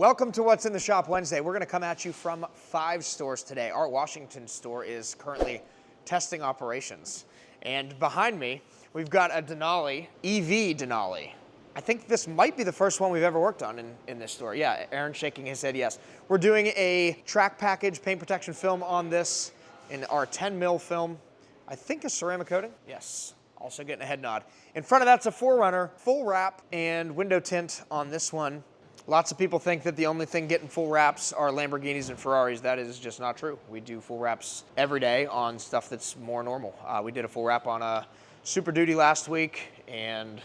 Welcome to What's in the Shop Wednesday. We're going to come at you from 5 stores today. Our Washington store is currently testing operations. And behind me, we've got a Denali, EV Denali. I think this might be the first one we've ever worked on in this store. Yeah, Aaron's shaking his head yes. We're doing a track package paint protection film on this in our 10 mil film. I think a ceramic coating? Yes. Also getting a head nod. In front of that's a 4Runner, full wrap and window tint on this one. Lots of people think that the only thing getting full wraps are Lamborghinis and Ferraris. That is just not true. We do full wraps every day on stuff that's more normal. We did a full wrap on a Super Duty last week, and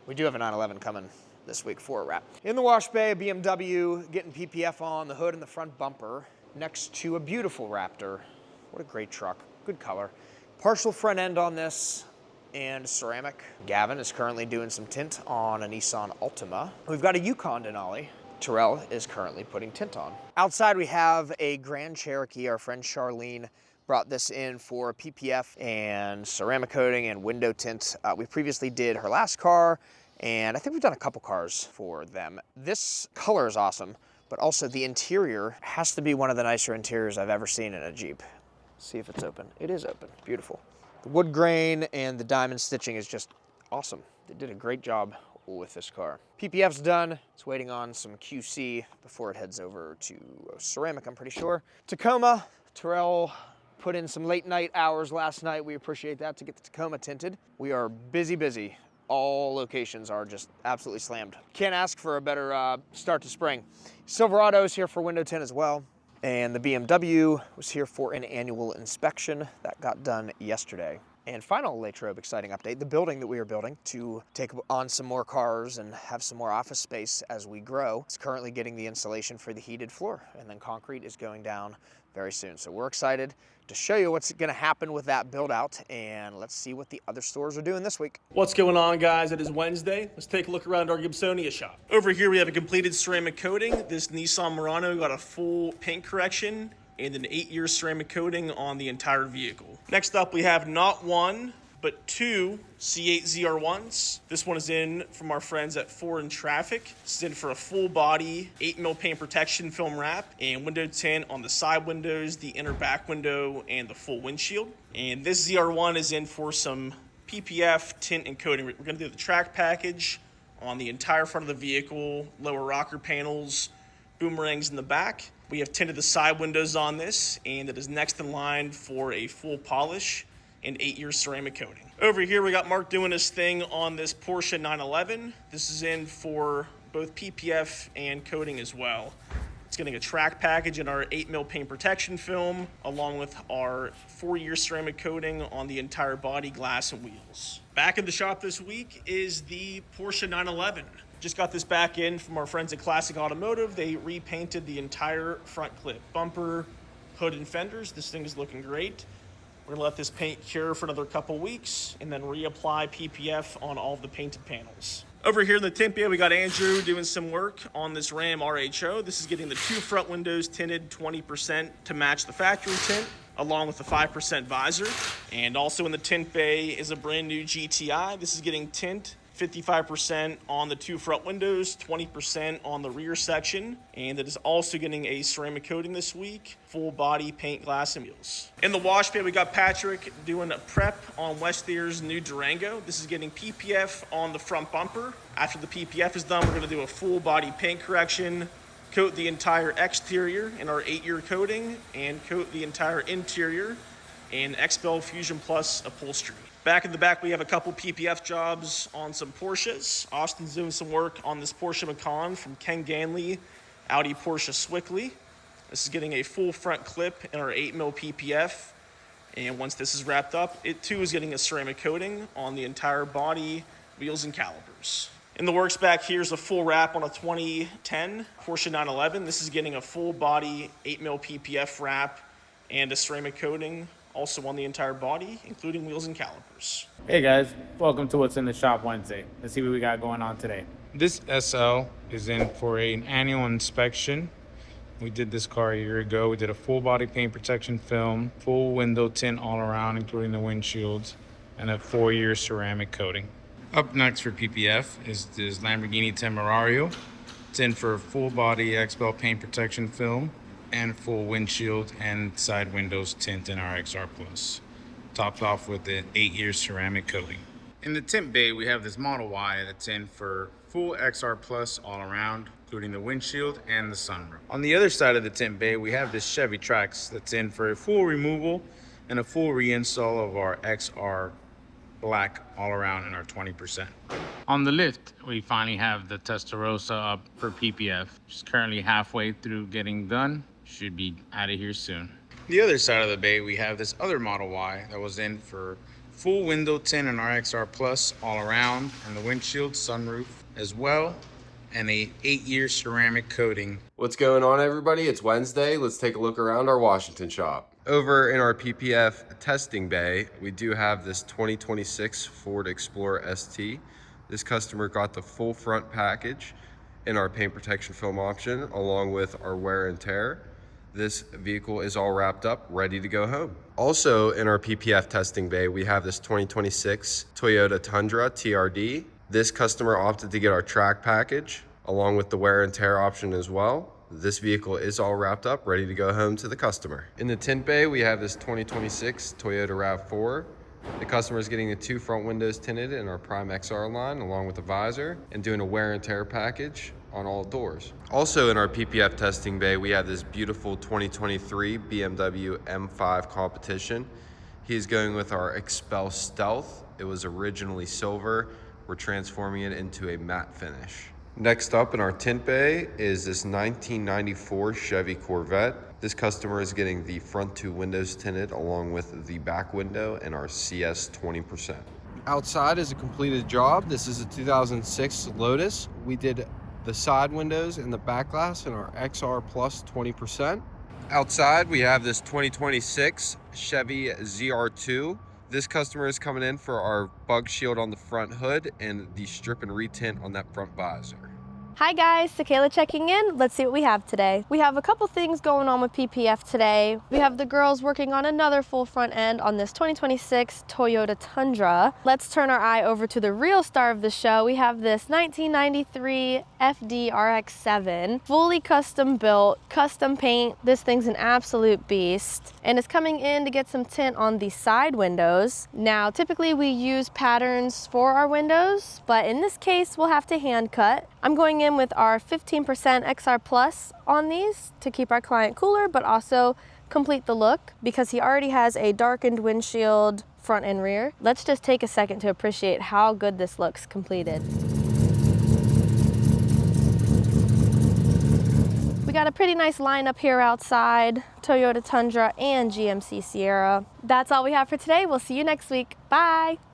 we do have a 911 coming this week for a wrap. In the wash bay, a BMW getting PPF on the hood and the front bumper next to a beautiful Raptor. What a great truck, good color. Partial front end on this and ceramic. Gavin is currently doing some tint on a Nissan Altima. We've got a Yukon Denali. Terrell is currently putting tint on. Outside we have a Grand Cherokee. Our friend Charlene brought this in for PPF and ceramic coating and window tint. We previously did her last car, and I think we've done a couple cars for them. This color is awesome, but also the interior has to be one of the nicer interiors I've ever seen in a Jeep. See if it's open. It is open, beautiful. The wood grain and the diamond stitching is just awesome. They did a great job with this car. PPF's done. It's waiting on some QC before it heads over to ceramic, I'm pretty sure. Tacoma, Terrell put in some late night hours last night. We appreciate that to get the Tacoma tinted. We are busy. All locations are just absolutely slammed. Can't ask for a better start to spring. Silverado's here for window tint as well. And the BMW was here for an annual inspection that got done yesterday. And final Latrobe exciting update, the building that we are building to take on some more cars and have some more office space as we grow. It's currently getting the insulation for the heated floor, and then concrete is going down very soon. So we're excited to show you what's gonna happen with that build out, and let's see what the other stores are doing this week. What's going on, guys? It is Wednesday. Let's take a look around our Gibsonia shop. Over here we have a completed ceramic coating. This Nissan Murano got a full paint correction and an 8-year ceramic coating on the entire vehicle. Next up we have not one, but 2 C8 ZR1s. This one is in from our friends at Foreign Traffic. This is in for a full body 8 mil paint protection film wrap and window tint on the side windows, the inner back window, and the full windshield. And this ZR1 is in for some PPF tint and coating. We're gonna do the track package on the entire front of the vehicle, lower rocker panels, boomerangs in the back. We have tinted the side windows on this, and it is next in line for a full polish and 8-year ceramic coating. Over here, we got Mark doing his thing on this Porsche 911. This is in for both PPF and coating as well. It's getting a track package in our 8 mil paint protection film, along with our 4-year ceramic coating on the entire body, glass, and wheels. Back in the shop this week is the Porsche 911. Just got this back in from our friends at Classic Automotive. They repainted the entire front clip, bumper, hood, and fenders. This thing is looking great. We're gonna let this paint cure for another couple weeks and then reapply PPF on all of the painted panels. Over here in the tint bay, we got Andrew doing some work on this Ram RHO. This is getting the 2 front windows tinted 20% to match the factory tint, along with the 5% visor. And also in the tint bay is a brand new GTI. This is getting tint 55% on the 2 front windows, 20% on the rear section, and it is also getting a ceramic coating this week, full body paint, glass, and wheels. In the wash bay, we got Patrick doing a prep on Westier's new Durango. This is getting PPF on the front bumper. After the PPF is done, we're gonna do a full body paint correction, coat the entire exterior in our 8-year coating, and coat the entire interior in xpel Fusion Plus upholstery. Back in the back, we have a couple PPF jobs on some Porsches. Austin's doing some work on this Porsche Macan from Ken Ganley, Audi Porsche Swickley. This is getting a full front clip in our 8 mil PPF. And once this is wrapped up, it too is getting a ceramic coating on the entire body, wheels, and calipers. In the works back here is a full wrap on a 2010 Porsche 911. This is getting a full body 8 mil PPF wrap and a ceramic coating also on the entire body, including wheels and calipers. Hey guys, welcome to What's in the Shop Wednesday. Let's see what we got going on today. This SL is in for an annual inspection. We did this car a year ago. We did a full body paint protection film, full window tint all around, including the windshields, and a 4-year ceramic coating. Up next for PPF is this Lamborghini Temerario. It's in for full body xpel paint protection film and full windshield and side windows tint in our XR Plus. Topped off with an 8-year ceramic coating. In the tint bay, we have this Model Y that's in for full XR Plus all around, including the windshield and the sunroof. On the other side of the tint bay, we have this Chevy Trax that's in for a full removal and a full reinstall of our XR Black all around in our 20%. On the lift, we finally have the Testarossa up for PPF. Just currently halfway through getting done. Should be out of here soon. The other side of the bay, we have this other Model Y that was in for full window tint in our XR Plus all around, and the windshield, sunroof as well, and a 8-year ceramic coating. What's going on, everybody? It's Wednesday. Let's take a look around our Washington shop. Over in our PPF testing bay, we do have this 2026 Ford Explorer ST. This customer got the full front package in our paint protection film option, along with our wear and tear. This vehicle is all wrapped up, ready to go home. Also in our PPF testing bay, we have this 2026 Toyota Tundra TRD. This customer opted to get our track package, along with the wear and tear option as well. This vehicle is all wrapped up, ready to go home to the customer. In the tint bay, we have this 2026 Toyota RAV4. The customer is getting the 2 front windows tinted in our Prime XR line, along with the visor, and doing a wear and tear package on all doors. Also in our PPF testing bay, we have this beautiful 2023 BMW M5 Competition. He's going with our xpel Stealth. It was originally silver. We're transforming it into a matte finish. Next up in our tint bay is this 1994 Chevy Corvette. This customer is getting the front 2 windows tinted along with the back window and our CS 20%. Outside is a completed job. This is a 2006 Lotus. We did the side windows and the back glass in our XR Plus 20%. Outside we have this 2026 Chevy ZR2. This customer is coming in for our bug shield on the front hood and the strip and retint on that front visor. Hi guys, Sakayla checking in. Let's see what we have today. We have a couple things going on with PPF today. We have the girls working on another full front end on this 2026 Toyota Tundra. Let's turn our eye over to the real star of the show. We have this 1993 FD RX-7, fully custom built, custom paint. This thing's an absolute beast. And it's coming in to get some tint on the side windows. Now, typically we use patterns for our windows, but in this case, we'll have to hand cut. I'm going in with our 15% XR Plus on these to keep our client cooler, but also complete the look because he already has a darkened windshield front and rear. Let's just take a second to appreciate how good this looks completed. We got a pretty nice lineup here outside, Toyota Tundra and GMC Sierra. That's all we have for today. We'll see you next week. Bye.